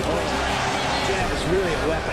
Jab is really a weapon.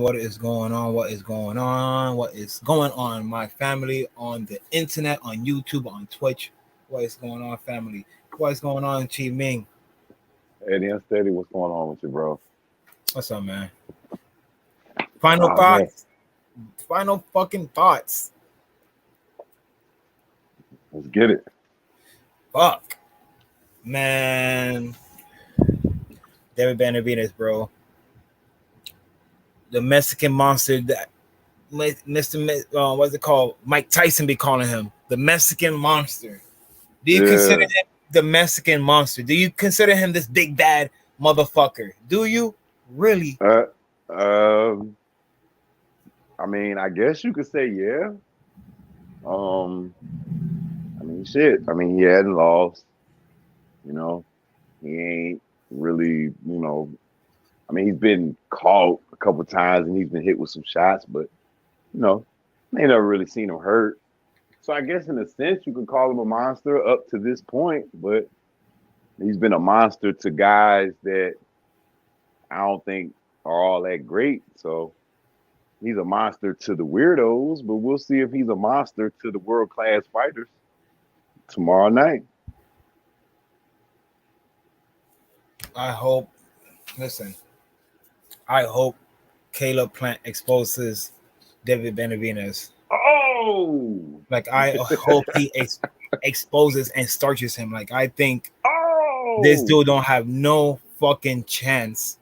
What is going on, my family on the internet, on YouTube, on Twitch? What is going on, family? What is going on, Chi Ming? Eddie Unsteady, what's going on with you, bro? What's up, man? Final thoughts. Man. Final fucking thoughts. Let's get it. Fuck. Man. David Benavidez, bro. The Mexican monster that Mr. What's it called? Mike Tyson be calling him the Mexican monster. Do you consider him the Mexican monster? Do you consider him this big bad motherfucker? Do you really? I mean, I guess you could say yeah. I mean, shit. I mean, he hadn't lost. You know, he ain't really. You know, I mean, he's been caught a couple times and he's been hit with some shots, but you know, they never really seen him hurt. So I guess in a sense you could call him a monster up to this point, but he's been a monster to guys that I don't think are all that great. So he's a monster to the weirdos, but we'll see if he's a monster to the world-class fighters tomorrow night. I hope Caleb Plant exposes David Benavidez. Oh! Like, I hope he exposes and starches him. Like, I think this dude don't have no fucking chance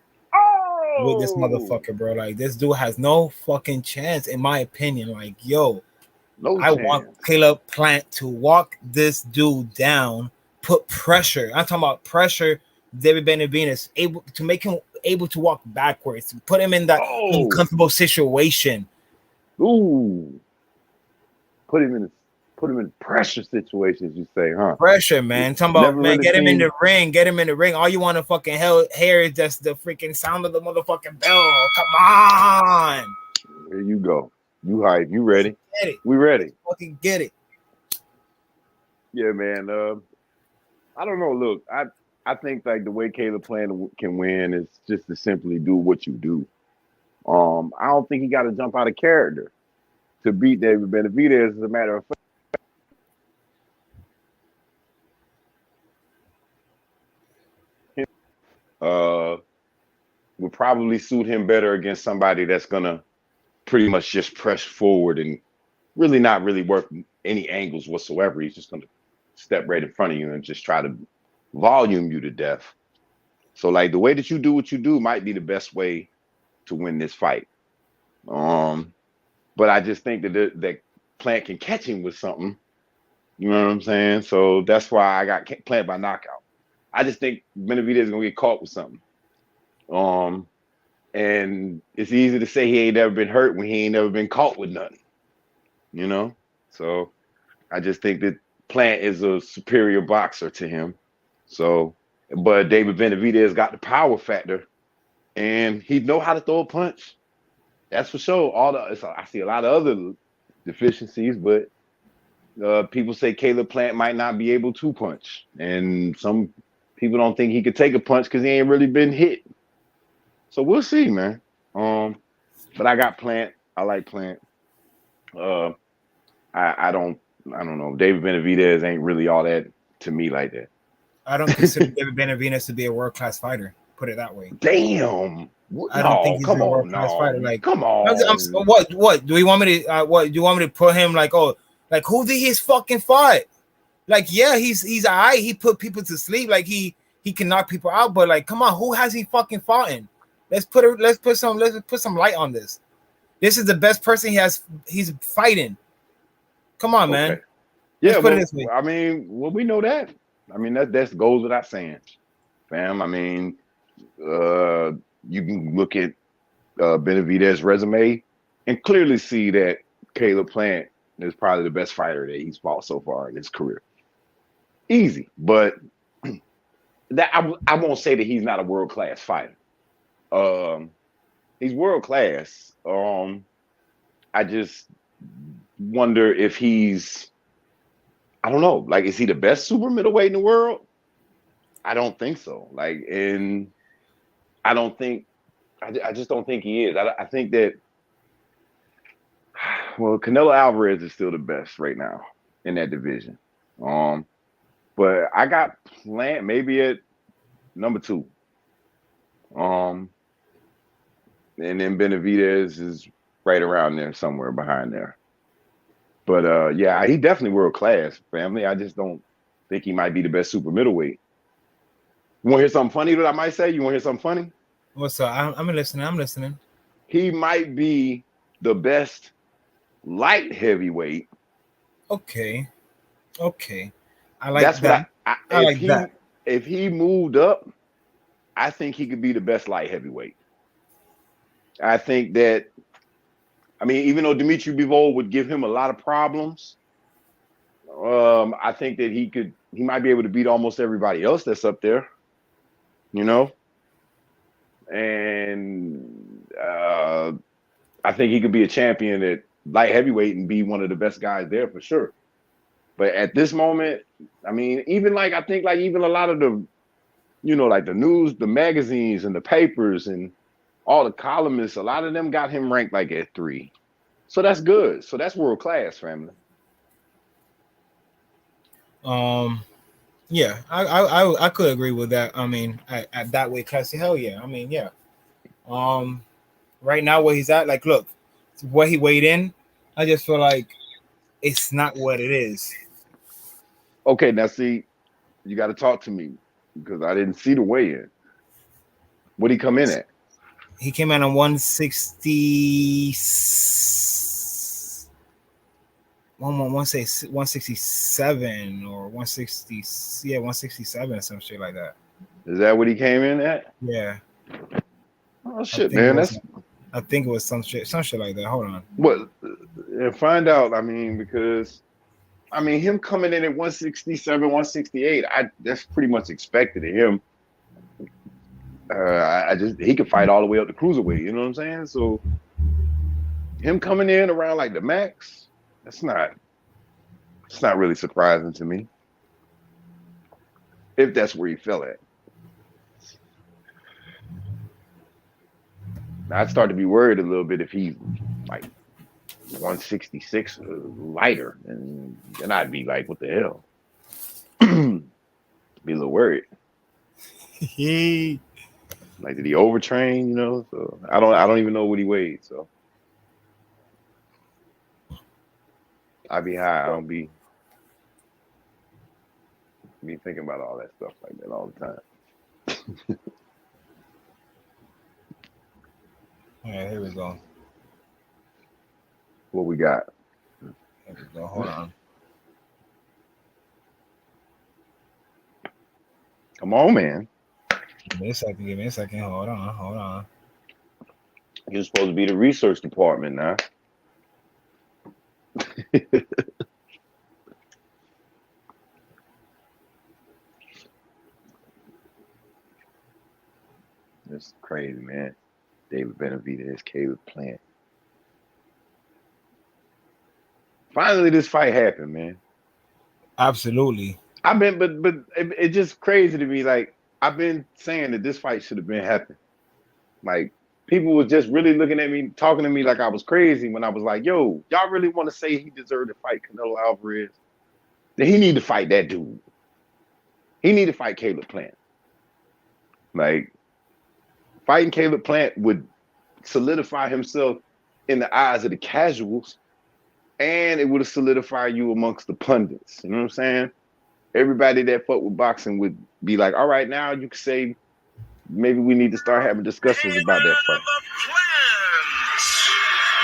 with this motherfucker, bro. Like, this dude has no fucking chance, in my opinion. Like, yo, I want Caleb Plant to walk this dude down, put pressure. I'm talking about pressure. David Benavidez, able to make him able to walk backwards, put him in that uncomfortable situation. Ooh. Put him in pressure situations, you say, huh? Pressure, man. Talking about, man, get him in the ring. All you want to fucking hear is just the freaking sound of the motherfucking bell. Come on. There you go. You hype. You ready? We ready. Fucking get it. Yeah, man. I don't know. Look, I think like the way Caleb Plant can win is just to simply do what you do. I don't think he got to jump out of character to beat David Benavidez. As a matter of fact, would probably suit him better against somebody that's gonna pretty much just press forward and really not really work any angles whatsoever. He's just gonna step right in front of you and just try to volume you to death. So like the way that you do what you do might be the best way to win this fight. But I just think that Plant can catch him with something. You know what I'm saying? So that's why I got Plant by knockout. I just think Benavidez is gonna get caught with something. Um, and it's easy to say he ain't never been hurt when he ain't never been caught with nothing, you know? So I just think that Plant is a superior boxer to him. So, but David Benavidez got the power factor, and he know how to throw a punch. That's for sure. I see a lot of other deficiencies, but people say Caleb Plant might not be able to punch, and some people don't think he could take a punch because he ain't really been hit. So we'll see, man. But I got Plant. I like Plant. Uh, I don't know. David Benavidez ain't really all that to me like that. I don't consider David Benavidez to be a world class fighter. Put it that way. Damn. I don't think No, he's come a world on, class fighter. no, Like, come on. what do you want me to? What do you want me to put him like? Oh, like who did he fucking fight? Like, yeah, he's alright. He put people to sleep. Like he can knock people out. But like, come on, who has he fucking fought in? Let's put some light on this. This is the best person he's fighting. Come on, man. Okay. Yeah, Let's put it this way. I mean, we know that. I mean, that goes without saying, fam. I mean, you can look at Benavidez's resume and clearly see that Caleb Plant is probably the best fighter that he's fought so far in his career. Easy, but that I won't say that he's not a world class fighter. He's world class. I just wonder if I don't know, like, is he the best super middleweight in the world? I don't think so. Like, and I just don't think he is. I think that, well, Canelo Alvarez is still the best right now in that division. But I got Plant maybe at number 2. And then Benavidez is right around there, somewhere behind there. But yeah, he definitely world class, family. I just don't think he might be the best super middleweight. You want to hear something funny that I might say? You want to hear something funny? What's up? I'm listening. He might be the best light heavyweight. Okay. I like That's that. what I like that. If he moved up, I think he could be the best light heavyweight. I think that, I mean, even though Dimitri Bivol would give him a lot of problems, I think that he might be able to beat almost everybody else that's up there, you know? And I think he could be a champion at light heavyweight and be one of the best guys there for sure. But at this moment, I mean, even like, I think like even a lot of the, you know, like the news, the magazines and the papers and all the columnists, a lot of them got him ranked like at 3. So that's good. So that's world class, family. Yeah, I could agree with that. I mean, at that weight class, hell yeah. I mean, yeah. Right now where he's at, like, look, where he weighed in, I just feel like it's not what it is. Okay, now see, you got to talk to me because I didn't see the weigh-in. What did he come in at? He came in on 160. I want to say 167 or 160. Yeah, 167 or some shit like that. Is that what he came in at? Yeah. Oh shit, man! I think it was some shit like that. Hold on. What? Find out. I mean, because I mean, him coming in at 167, 168, that's pretty much expected of him. He could fight all the way up to cruiserweight. You know what I'm saying? So him coming in around like the max, it's not really surprising to me. If that's where he fell at. I'd start to be worried a little bit if he's like 166 lighter, and then I'd be like, what the hell? Be a little worried. Like, did he overtrain? You know, so I don't even know what he weighed. So I'd be high. I don't be thinking about all that stuff like that all the time. All right, here we go. What we got? Here we go. Hold on. Come on, man. Give me a second. Give me a second. Hold on. Hold on. You're supposed to be the research department now. It's crazy, man. David Benavidez, Caleb Plant. Finally, this fight happened, man. Absolutely. I've been, but it's just crazy to me. Like I've been saying that this fight should have been happening. Like people was just really looking at me, talking to me like I was crazy when I was like, "Yo, y'all really want to say he deserved to fight Canelo Alvarez? Then he need to fight that dude. He need to fight Caleb Plant. Like fighting Caleb Plant would solidify himself in the eyes of the casuals, and it would have solidified you amongst the pundits. You know what I'm saying? Everybody that fuck with boxing would be like, all right, now you can say maybe we need to start having discussions about that fight.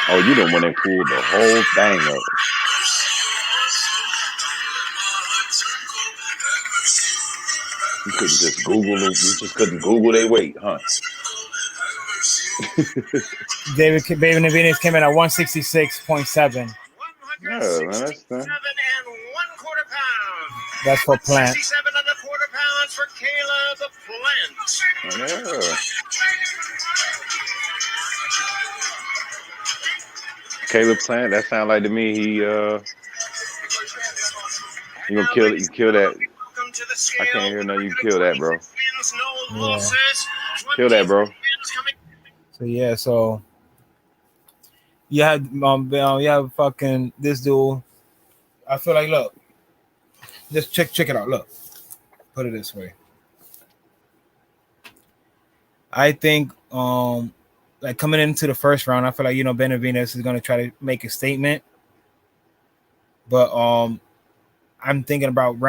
Oh, you don't want to pull the whole thing up. You couldn't just Google them. You just couldn't Google their weight, huh? David Benavidez came in at 166.7. Yeah, man, that's that. That's for Plant. 67 and a quarter pounds for Caleb Plant. Yeah. Caleb Plant, that sounds like to me he gonna kill it. You kill that. I can't hear no. You kill that, bro. Yeah. Kill that, bro. So yeah, so you have fucking this dude. I feel like, look, just check it out. Look, put it this way. I think like coming into the first round, I feel like Benavidez is gonna try to make a statement, but I'm thinking about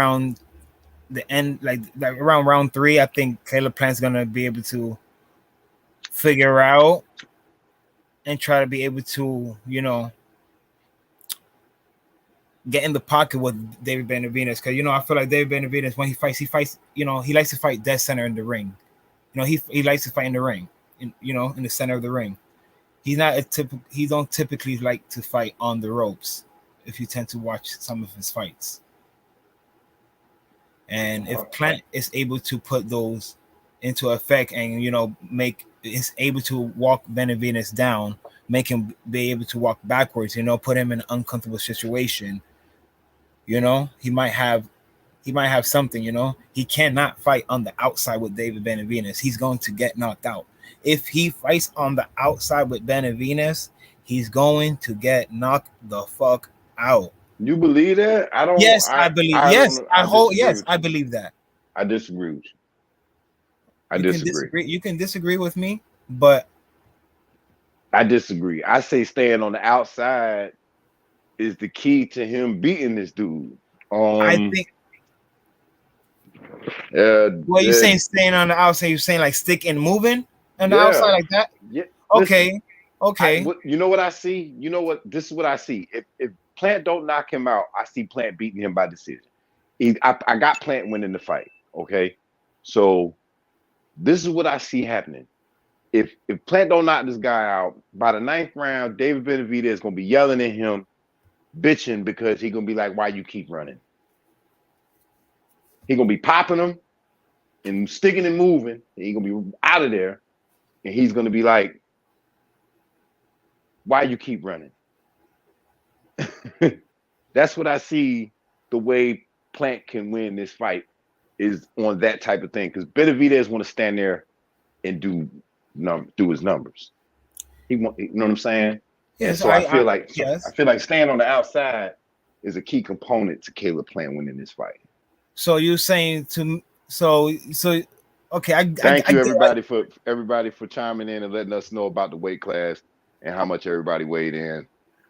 the end, like around round 3. I think Caleb Plant's gonna be able to figure out and try to be able to, get in the pocket with David Benavidez. Because, I feel like David Benavidez, when he fights, he likes to fight dead center in the ring. He likes to fight in the ring, in the center of the ring. He don't typically like to fight on the ropes, if you tend to watch some of his fights. And if Plant is able to put those into effect and, is able to walk Benavidez down, make him be able to walk backwards, put him in an uncomfortable situation, he might have something, he cannot fight on the outside with David Benavidez. He's going to get knocked out. If he fights on the outside with Benavidez, he's going to get knocked the fuck out. You believe that? I don't. Yes, I believe. I believe that. I disagree with you. I disagree. You can disagree with me, but I disagree. I say staying on the outside is the key to him beating this dude. I think. What you saying? Staying on the outside? You saying like stick and moving on the outside like that? Yeah. Okay. Okay. You know what I see? You know what? This is what I see. If Plant don't knock him out, I see Plant beating him by decision. I got Plant winning the fight. Okay, so this is what I see happening. If Plant don't knock this guy out by the 9th round, David Benavidez is gonna be yelling at him, bitching because he's gonna be like, "Why you keep running?" He's gonna be popping him and sticking and moving. And he's gonna be out of there, and he's gonna be like, "Why you keep running?" That's what I see. The way Plant can win this fight is on that type of thing, because Benavidez want to stand there and do his numbers. He want, you know what I'm saying? Yes. So I feel like staying on the outside is a key component to Caleb Plant winning this fight. So you're saying to okay? Thank you everybody for chiming in and letting us know about the weight class and how much everybody weighed in.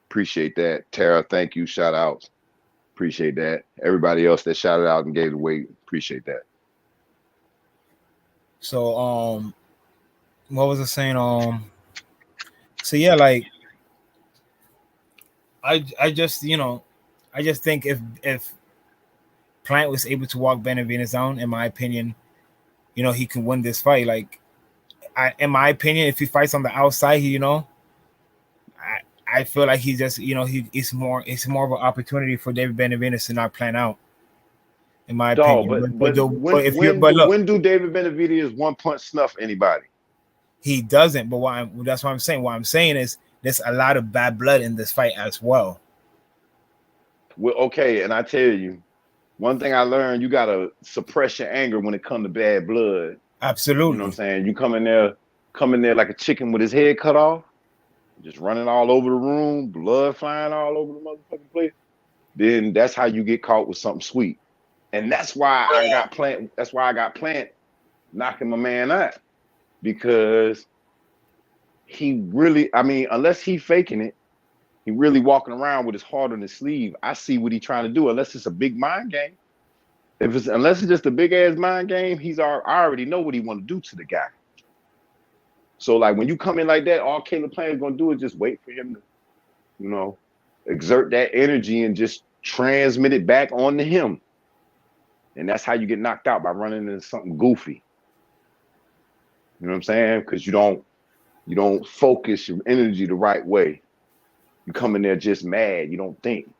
Appreciate that. Tara, thank you. Shout outs. Appreciate that. Everybody else that shouted out and gave the weight, appreciate that. So what was I saying? So yeah, like I just think if Plant was able to walk Benavidez down, in my opinion, he can win this fight. Like, in my opinion, if he fights on the outside, I feel like he just, it's more of an opportunity for David Benavidez to not plan out. In my Dog, opinion, but when do David Benavidez one punch snuff anybody? He doesn't. But that's what I'm saying. What I'm saying is there's a lot of bad blood in this fight as well. Well, okay, and I tell you, one thing I learned: you gotta suppress your anger when it comes to bad blood. Absolutely. You know what I'm saying? You come in there like a chicken with his head cut off, just running all over the room, blood flying all over the motherfucking place. Then that's how you get caught with something sweet. And that's why I got Plant knocking my man out, because he really, I mean, unless he faking it, he really walking around with his heart on his sleeve. I see what he's trying to do, unless it's a big mind game. Unless it's just a big ass mind game, I already know what he want to do to the guy. So like when you come in like that, all Caleb Plant is gonna do is just wait for him to, exert that energy and just transmit it back onto him. And that's how you get knocked out, by running into something goofy. You know what I'm saying? Because you don't focus your energy the right way. You come in there just mad. You don't think.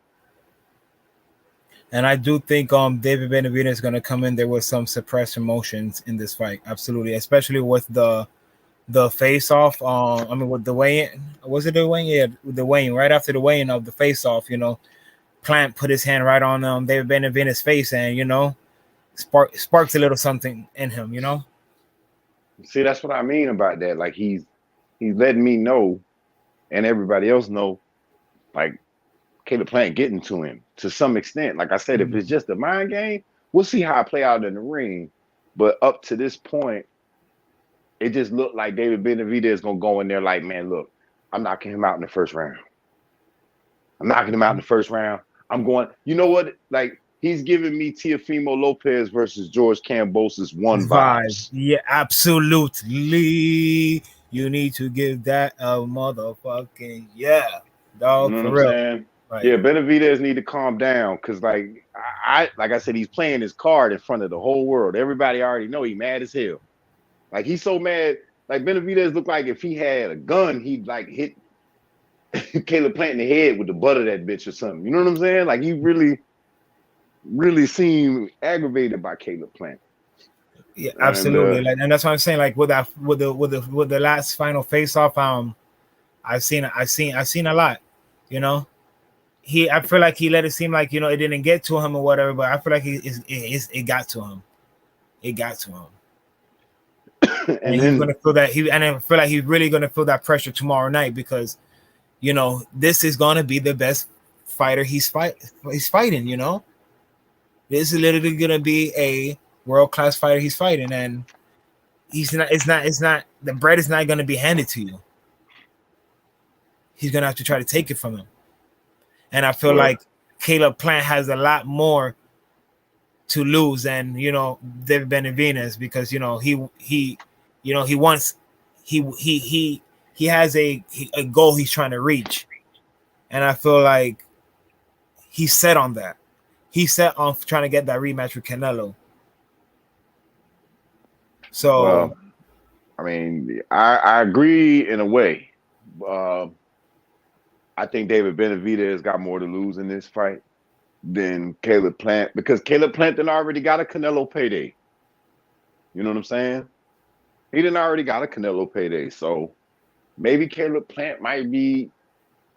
And I do think David Benavidez is going to come in there with some suppressed emotions in this fight. Absolutely, especially with the face off. I mean, with the weigh-in, was it the weigh-in? Yeah, the weigh-in. Right after the weigh-in of the face off, Plant put his hand right on David Benavidez's face, and sparks a little something in him. See, that's what I mean about that. Like he's letting me know, and everybody else know, like Caleb Plant getting to him to some extent. Like I said, if it's just a mind game, we'll see how it play out in the ring. But up to this point, it just looked like David Benavidez is gonna go in there like, man, look, I'm knocking him out in the first round. I'm knocking him out in the first round. I'm going, you know what? Like, he's giving me Teofimo Lopez versus George Kambosos vibes. Yeah, absolutely. You need to give that a motherfucking dog. You know for what I'm real. saying? Right. Yeah, Benavidez need to calm down, because like I said, he's playing his card in front of the whole world. Everybody already know he mad as hell. Like he's so mad. Like Benavidez looked like if he had a gun, he'd like hit Caleb Plant in the head with the butt of that bitch or something. You know what I'm saying? Like he really seemed aggravated by Caleb Plant. Yeah, absolutely. And that's what I'm saying. Like with the last final face off, I've seen a lot. I feel like he let it seem like it didn't get to him or whatever, but I feel like it got to him. It got to him. and he's gonna feel that and I feel like he's really gonna feel that pressure tomorrow night, because this is gonna be the best fighter he's fighting. This is literally gonna be a world-class fighter he's fighting, and it's not the bread is not gonna be handed to you. He's gonna have to try to take it from him. And I feel like Caleb Plant has a lot more to lose than David Benavidez, because he has a goal he's trying to reach, and I feel like he's set on that. He's set on trying to get that rematch with Canelo. So, I mean, I agree in a way. I think David Benavidez got more to lose in this fight than Caleb Plant, because Caleb Plant done already got a Canelo payday. You know what I'm saying? He done already got a Canelo payday. So maybe Caleb Plant might be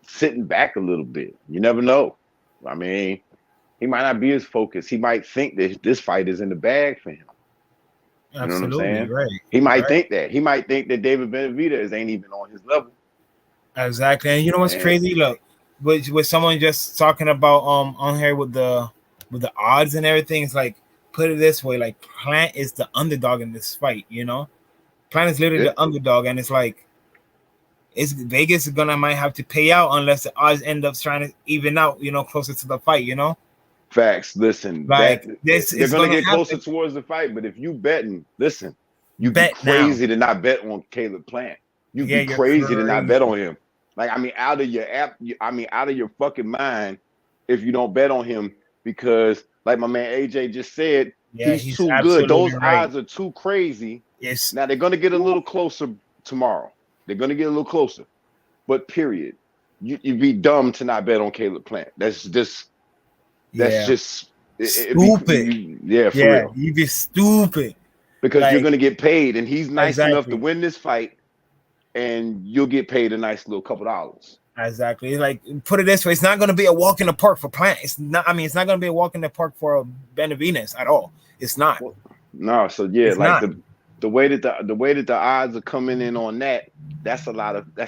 sitting back a little bit. You never know. I mean, he might not be as focused. He might think that this fight is in the bag for him. You know what I'm saying? Right. He might think that. He might think that David Benavidez ain't even on his level. Exactly. And you know what's crazy? Look, with someone just talking about on here with the odds and everything, it's like, put it this way, like Plant is the underdog in this fight, Plant is literally the underdog, and it's like Vegas is might have to pay out unless the odds end up trying to even out, closer to the fight, Facts. Listen, like they're gonna get closer towards the fight, but if you betting, listen, you'd be crazy to not bet on Caleb Plant. You'd be crazy to not bet on him. Like, I mean, out of your fucking mind if you don't bet on him, because like my man AJ just said, Yeah, He's he's too good. absolutely Those right. odds are too crazy. Yes. Now they're gonna get a little closer tomorrow. They're gonna get a little closer. But period. You'd be dumb to not bet on Caleb Plant. That's Yeah. just Stupid. yeah, for Yeah, real. you be stupid. Because you're Like gonna get paid, and he's nice enough to exactly. win this fight, and you'll get paid a nice little couple dollars. Exactly. Like put it this way, it's not gonna be a walk in the park for Plant. It's not, I mean, it's not gonna be a walk in the park for BENAVIDEZ at all. It's not. Well, no, so yeah, It's like not. the way that the odds are coming in on that's that's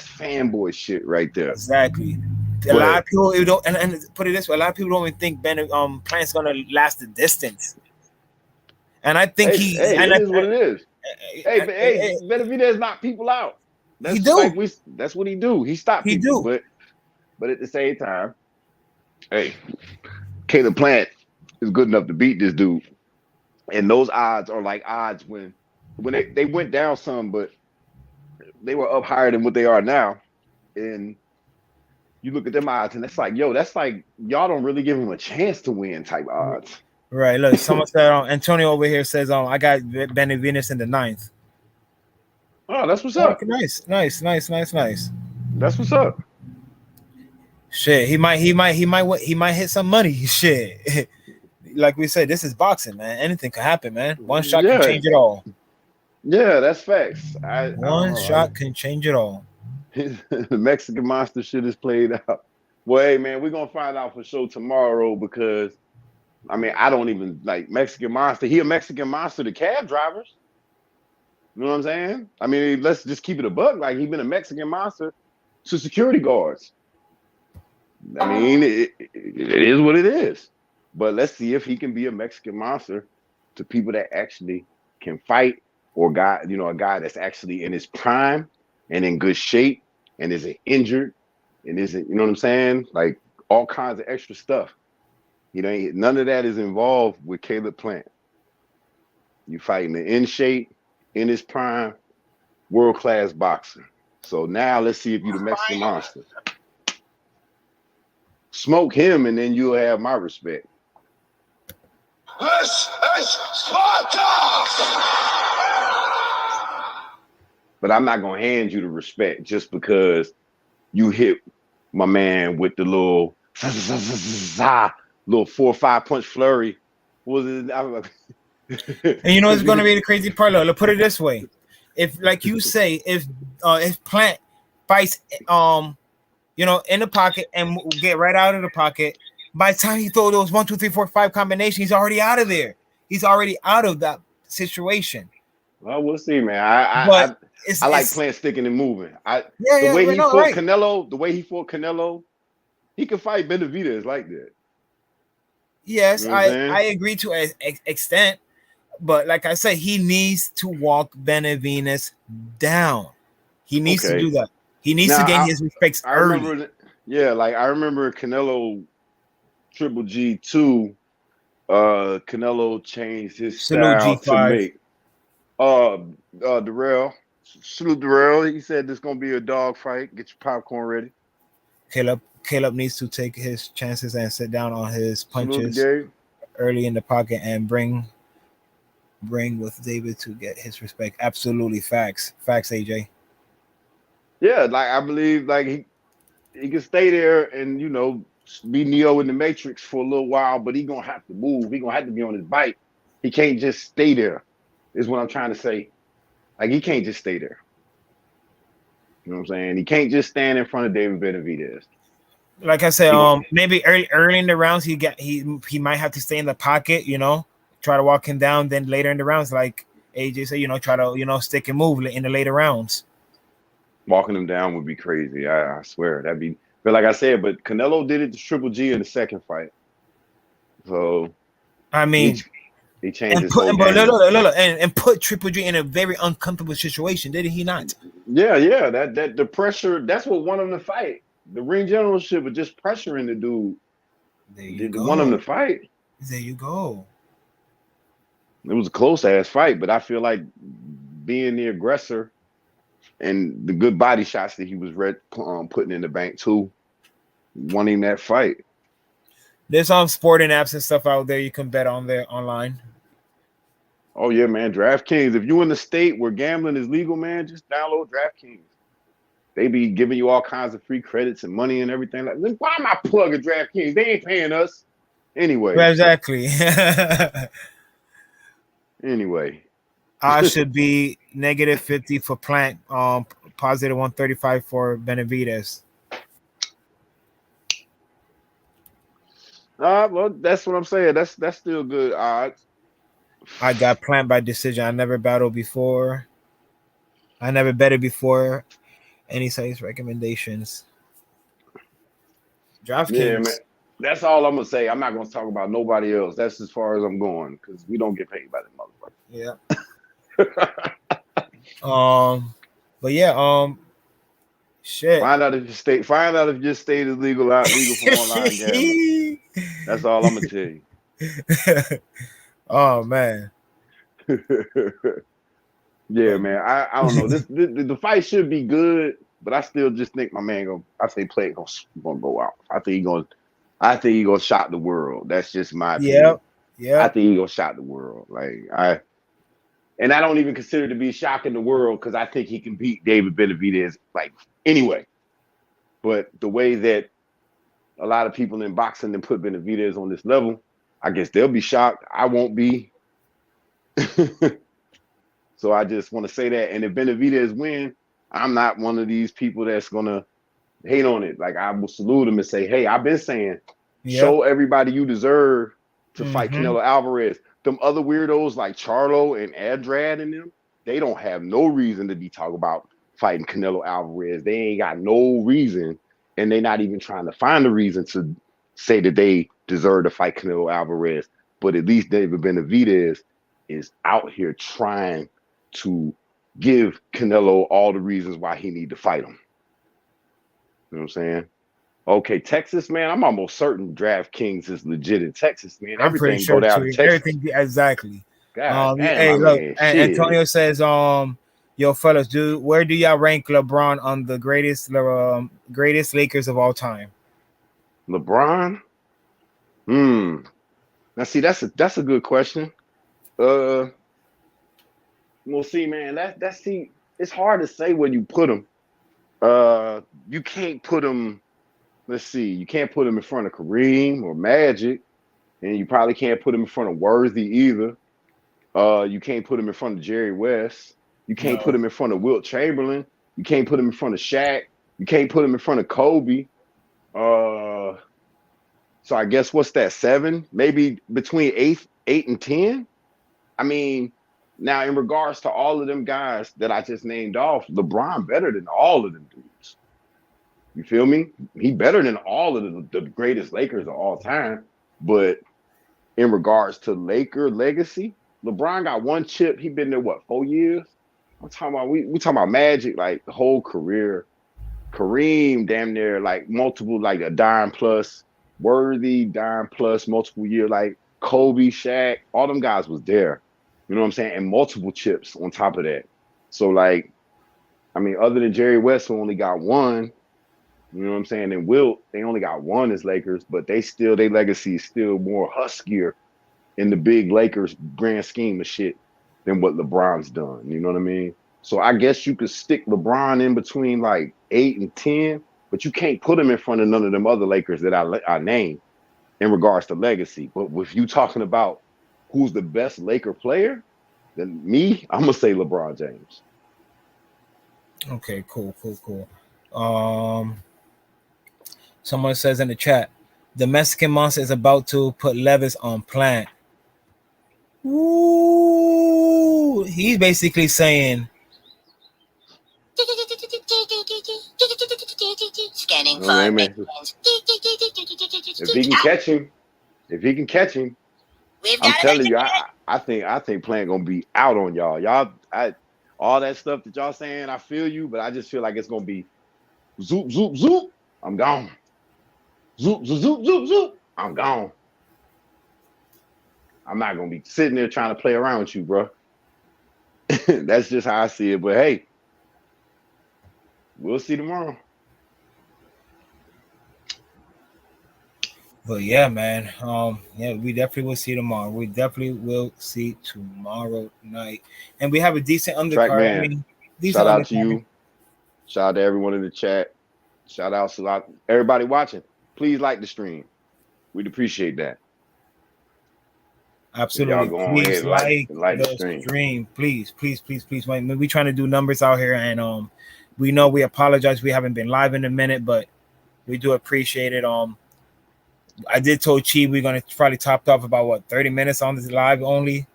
fanboy shit right there. Exactly. A lot But of people don't, and put it this way, a lot of people don't even think Plant's gonna last the distance. And I think hey, it is what it is. Hey, I- Benavidez knock people out. he That's do. that's what he do. He stop He people, do. but at the same time, hey, Caleb Plant is good enough to beat this dude. And those odds are like odds when they went down some, but they were up higher than what they are now. And you look at them odds, and it's like, yo, that's like y'all don't really give him a chance to win type odds. Right. Look, someone said Antonio over here says I got BENAVIDEZ in the 9th. Oh, that's what's up. Okay, nice. That's what's up. Shit, he might hit some money. Shit. Like we said, this is boxing, man. Anything can happen, man. One shot can change it all. Yeah, that's facts. One shot can change it all. The Mexican Monster shit is played out. Well, hey man, we're gonna find out for sure tomorrow because I mean I don't even like Mexican Monster. He a Mexican Monster to cab drivers. You know what I'm saying? I mean, let's just keep it a buck. Like he been a Mexican Monster to security guards. I mean, it is what it is. But let's see if he can be a Mexican Monster to people that actually can fight, or a guy that's actually in his prime and in good shape and isn't injured and isn't, you know what I'm saying? Like all kinds of extra stuff. None of that is involved with Caleb Plant. You fighting the in shape, in his prime, world-class boxer. So now let's see if you're the Mexican Monster. Smoke him and then you'll have my respect. This is Sparta! But I'm not gonna hand you the respect just because you hit my man with the little 4 or 5 punch flurry. Was it? And you know what's gonna be the crazy part? Look, put it this way: if, like you say, if Plant fights, in the pocket and get right out of the pocket, by the time he throw those 1, 2, 3, 4, 5 combinations, he's already out of there. He's already out of that situation. Well, we'll see, man. I like Plant sticking and moving. The way he fought Canelo, he can fight Benavidez like that. Yes, you know I agree to an extent, but like I said, he needs to walk Benavidez down. He needs to do that. He needs to gain his respects early. I remember Canelo Triple G2. Canelo changed his style to make Darrell. Salute Darrell. He said this gonna be a dog fight. Get your popcorn ready. Caleb needs to take his chances and sit down on his punches early in the pocket and bring with David to get his respect. Absolutely facts, AJ. Yeah, like I believe like he can stay there and be Neo in the Matrix for a little while, but he gonna have to move. He gonna have to be on his bike. He can't just stay there. Is what I'm trying to say. Like he can't just stay there. You know what I'm saying? He can't just stand in front of David Benavidez. Like I said, maybe early in the rounds he might have to stay in the pocket, try to walk him down. Then later in the rounds, like AJ said, try to stick and move in the later rounds. Walking him down would be crazy. I swear that'd be. But like I said, but Canelo did it to Triple G in the second fight. So I mean, he changed his whole game. And put Triple G in a very uncomfortable situation, did he not? Yeah. That the pressure. That's what won him the fight. The ring generalship was just pressuring the dude. There you go. Won him the fight. There you go. It was a close ass fight, but I feel like being the aggressor and the good body shots that he was putting in the bank too, won him that fight. There's sporting apps and stuff out there you can bet on there online. Oh yeah, man. DraftKings. If you in the state where gambling is legal, man, just download DraftKings. They be giving you all kinds of free credits and money and everything. Like, why am I plugging DraftKings? They ain't paying us. Anyway. Exactly. Anyway. I should be -50 for Plant, positive 135 for Benavidez. Well, that's what I'm saying. That's still good odds. I got Plant by decision. I never battled before. I never betted before. Any size recommendations? DraftKings. Yeah, man. That's all I'm gonna say. I'm not gonna talk about nobody else. That's as far as I'm going because we don't get paid by that motherfucker. Yeah. But yeah, shit. Find out if your state is legal for online gambling. That's all I'm gonna tell you. Oh man. Yeah, man. I don't know. The fight should be good, but I still just think my man Play gonna go out. I think he gonna shock the world. That's just my opinion. Yeah. I think he gonna shock the world. I don't even consider it to be shocking the world because I think he can beat David Benavidez anyway. But the way that a lot of people in boxing then put Benavidez on this level, I guess they'll be shocked. I won't be. So I just want to say that. And if Benavidez win, I'm not one of these people that's gonna hate on it. I will salute him and say, hey, I've been saying, show everybody you deserve to fight Canelo Alvarez. Them other weirdos like Charlo and Andrade and them, they don't have no reason to be talking about fighting Canelo Alvarez. They ain't got no reason, and they're not even trying to find a reason to say that they deserve to fight Canelo Alvarez. But at least David Benavidez is out here trying to give Canelo all the reasons why he need to fight him. You know what I'm saying? Okay, Texas, man. I'm almost certain DraftKings is legit in Texas, man. Everything go down to Texas. Everything exactly. God, hey, look, Antonio says, yo, fellas, where do y'all rank LeBron on the greatest Lakers of all time? LeBron? Now see, that's a good question. We'll see, man. It's hard to say where you put him. You can't put him. Let's see. You can't put him in front of Kareem or Magic, and you probably can't put him in front of Worthy either. You can't put him in front of Jerry West. You can't put him in front of Wilt Chamberlain. You can't put him in front of Shaq. You can't put him in front of Kobe. So I guess what's that? 7? Maybe between 8 and 10. I mean, now in regards to all of them guys that I just named off, LeBron better than all of them dudes. You feel me? He better than all of the greatest Lakers of all time. But in regards to Laker legacy, LeBron got 1 chip. He been there, 4 years? I'm talking about we talking about Magic, the whole career. Kareem, damn near multiple, a dime plus. Worthy, dime plus, multiple year. Kobe, Shaq, all them guys was there. You know what I'm saying? And multiple chips on top of that. So other than Jerry West, who only got 1, you know what I'm saying? And Wilt, they only got 1 as Lakers, but their legacy is still more huskier in the big Lakers grand scheme of shit than what LeBron's done. You know what I mean? So I guess you could stick LeBron in between 8 and 10, but you can't put him in front of none of them other Lakers that I named in regards to legacy. But if you talking about who's the best Laker player, then I'm gonna say LeBron James. Okay, cool. Someone says in the chat, the Mexican Monster is about to put Levis on Plant. Ooh, he's basically saying, Scanning for if he can catch him, I'm telling you, I think Plant gonna be out on y'all. All that stuff that y'all saying, I feel you, but I just feel like it's gonna be zoop, zoop, zoop. I'm gone. Zoop, zoop, zoop, zoop, zoop. I'm gone. I'm not gonna be sitting there trying to play around with you, bro. That's just how I see it. But hey, we'll see tomorrow. But yeah, man. Yeah, we definitely will see tomorrow. We definitely will see tomorrow night, and we have a decent Track undercard. I man, mean, shout decent out to undercard. you. Shout out to everyone in the chat. Shout out to everybody watching. Please like the stream. We'd appreciate that. If y'all Absolutely. go on ahead Please and like like and like the the stream. stream. Please, please, please, please. We trying to do numbers out here, and we know we apologize. We haven't been live in a minute, but we do appreciate it. I did told Chi we're gonna probably top off about what 30 minutes on this live only.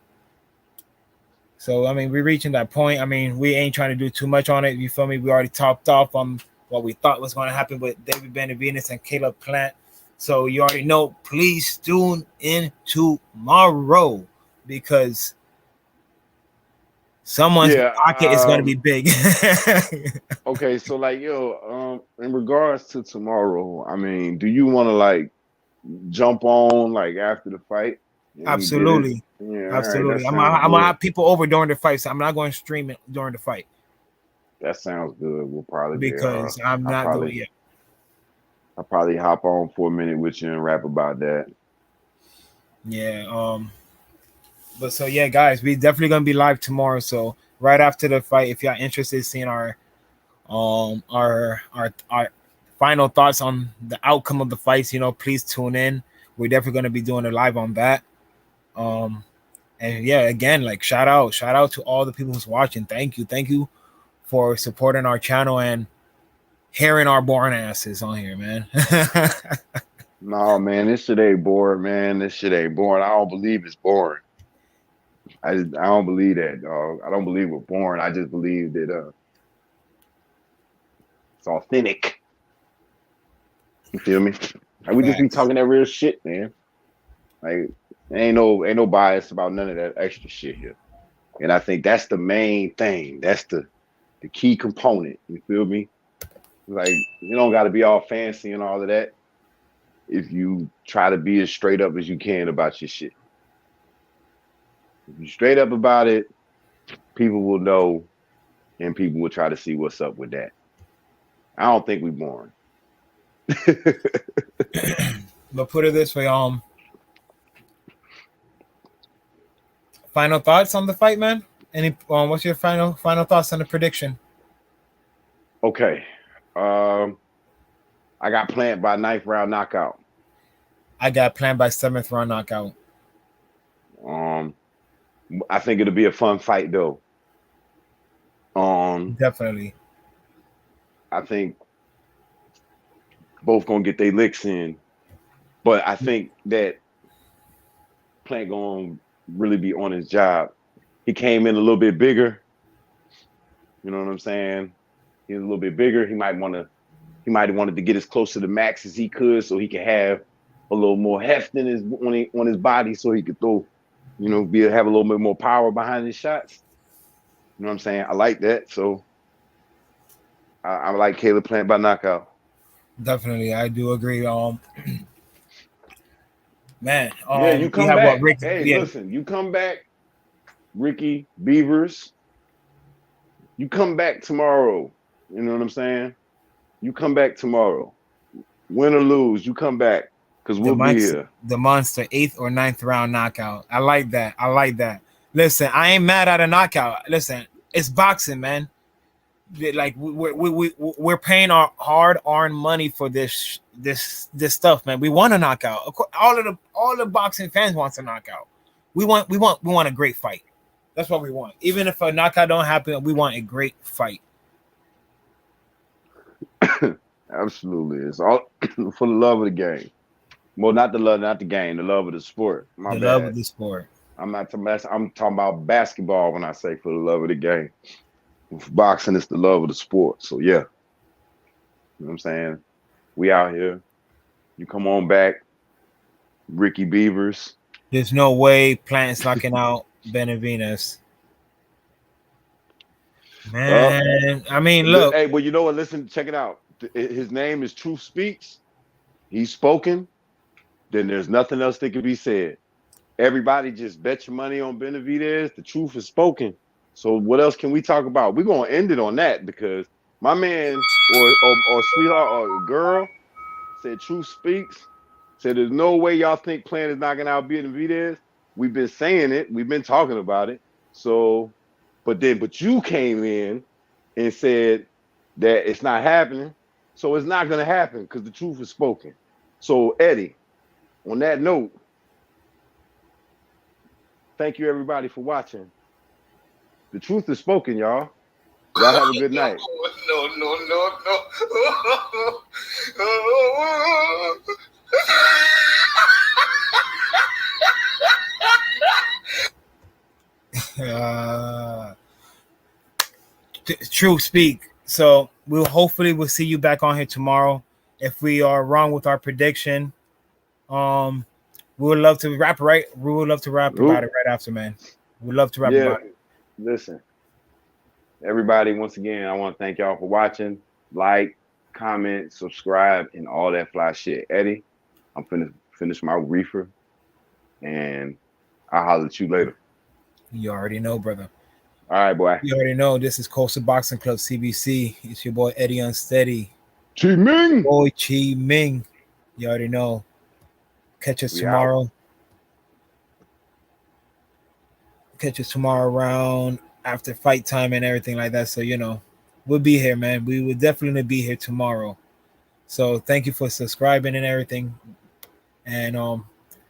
So I mean, we're reaching that point. I mean, we ain't trying to do too much on it. You feel me? We already topped off on what we thought was going to happen with David Benavides and Caleb Plant. So you already know. Please tune in tomorrow because someone's Yeah. pocket is going to be big. Okay. So like, in regards to tomorrow, I mean, do you want to like jump on like after the fight and we get it? Absolutely, Yeah. All right. That absolutely. sounds I'm gonna good. have people over during the fight, so I'm not going to stream it during the fight That sounds good. We'll probably be. because I'm I'll not doing probably. it. I'll probably hop on for a minute with you and rap about that. Yeah. But so yeah, guys, we definitely gonna be live tomorrow. So right after the fight, if y'all interested in seeing our final thoughts on the outcome of the fights, please tune in. We're definitely gonna be doing a live on that. Um, and yeah, again, like shout out to all the people who's watching. Thank you for supporting our channel and hearing our boring asses on here, man. No, man, this shit ain't boring, man. This shit ain't boring. I don't believe it's boring. I don't believe that, dog. I don't believe we're boring. I just believe that it's authentic. You feel me? Like we just be Facts. talking that real shit, man. Like ain't no bias about none of that extra shit here. And I think that's the main thing. That's the key component. You feel me? Like you don't got to be all fancy and all of that. If you try to be as straight up as you can about your shit. If you're straight up about it, people will know and people will try to see what's up with that. I don't think we're boring. But put it this way, final thoughts on the fight, man? Any what's your final thoughts on the prediction? Okay. I got Plant by 9th round knockout. I got Planned by 7th round knockout. I think it'll be a fun fight though. Definitely. I think both gonna get their licks in, but I think that Plant gonna really be on his job. He came in a little bit bigger. You know what I'm saying? He's a little bit bigger. He might have wanted to get as close to the max as he could, so he could have a little more heft in his on his body, so he could throw, have a little bit more power behind his shots. You know what I'm saying? I like that. So I like Caleb Plant by knockout. Definitely, I do agree. Man, Yeah, you we come have what back. Rick? Hey, Yeah, listen, you come back, Ricky Beavers. You come back tomorrow. You know what I'm saying? You come back tomorrow. Win or lose, you come back because we'll be here. the monster 8th or 9th round knockout. I like that. Listen, I ain't mad at a knockout. Listen, it's boxing, man. Like we're paying our hard-earned money for this stuff, man. We want a knockout. All the boxing fans wants a knockout. We want a great fight. That's what we want. Even if a knockout don't happen, we want a great fight. Absolutely. It's all for the love of the game. Well, not the game, the love of the sport. My The bad. love of the sport. I'm talking about basketball when I say for the love of the game. Boxing is the love of the sport. So yeah. You know what I'm saying? We out here. You come on back. Ricky Beavers. There's no way Plant's knocking out Benavides. Man, I mean, look. Hey, well, you know what? Listen, check it out. His name is Truth Speaks. He's spoken. Then there's nothing else that can be said. Everybody just bet your money on Benavidez. The truth is spoken. So what else can we talk about? We're gonna end it on that because my man or sweetheart or girl said truth speaks. Said there's no way y'all think Plant is knocking out BENAVIDEZ. We've been saying it. We've been talking about it. So, but you came in and said that it's not happening. So it's not going to happen because the truth is spoken. So, Eddie, on that note, thank you everybody for watching. The truth is spoken, y'all. Y'all have a good night. Truth speak. So we'll see you back on here tomorrow. If we are wrong with our prediction, we would love to rap about it right after, man. We'd love to rap about it. Listen, everybody, once again, I want to thank y'all for watching. Like, comment, subscribe, and all that fly shit. Eddie, I'm finna finish my reefer, and I'll holler at you later. You already know, brother. All right, boy. You already know. This is Coastal Boxing Club CBC. It's your boy Eddie Unsteady. Chi Ming. Boy Chi Ming. You already know. Catch us tomorrow. Out. Catch us tomorrow around after fight time and everything like that. So, you know, we'll be here, man. We will definitely be here tomorrow. So thank you for subscribing and everything. And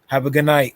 have a good night.